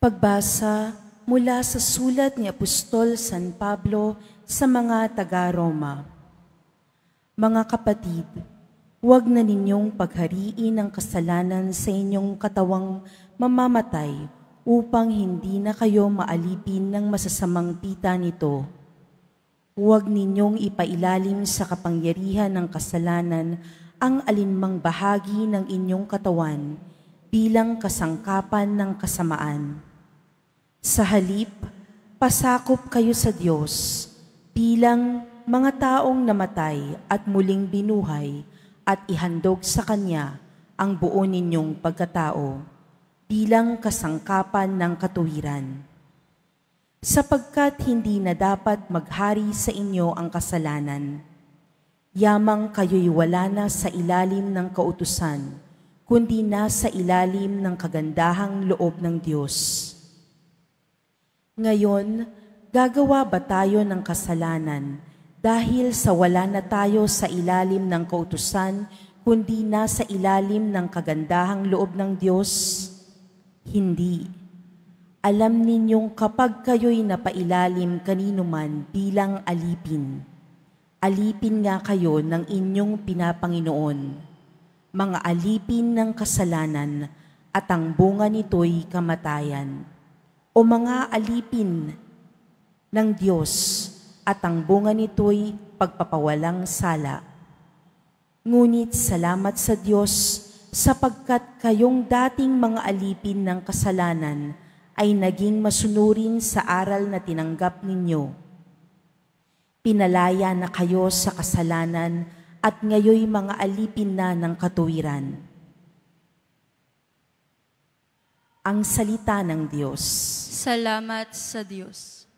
Pagbasa mula sa sulat ni Apostol San Pablo sa mga taga-Roma. Mga kapatid, huwag na ninyong paghariin ang kasalanan sa inyong katawang mamamatay upang hindi na kayo maalipin ng masasamang pita nito. Huwag ninyong ipailalim sa kapangyarihan ng kasalanan ang alinmang bahagi ng inyong katawan bilang kasangkapan ng kasamaan. Sa halip, pasakop kayo sa Diyos bilang mga taong namatay at muling binuhay at ihandog sa Kanya ang buo ninyong pagkatao bilang kasangkapan ng katuwiran. Sapagkat hindi na dapat maghari sa inyo ang kasalanan, yamang kayo'y wala na sa ilalim ng kautusan, kundi nasa ilalim ng kagandahang loob ng Diyos. Ngayon, gagawa ba tayo ng kasalanan dahil sa wala na tayo sa ilalim ng kautusan, kundi nasa ilalim ng kagandahang loob ng Diyos? Hindi. Alam ninyong kapag kayo'y napailalim kanino man bilang alipin, alipin nga kayo ng inyong pinapanginoon, mga alipin ng kasalanan at ang bunga nito'y kamatayan. O mga alipin ng Diyos at ang bunga nito'y pagpapawalang sala. Ngunit salamat sa Diyos sapagkat kayong dating mga alipin ng kasalanan ay naging masunurin sa aral na tinanggap ninyo. Pinalaya na kayo sa kasalanan at ngayoy mga alipin na ng katuwiran. Ang salita ng Diyos. Salamat sa Diyos.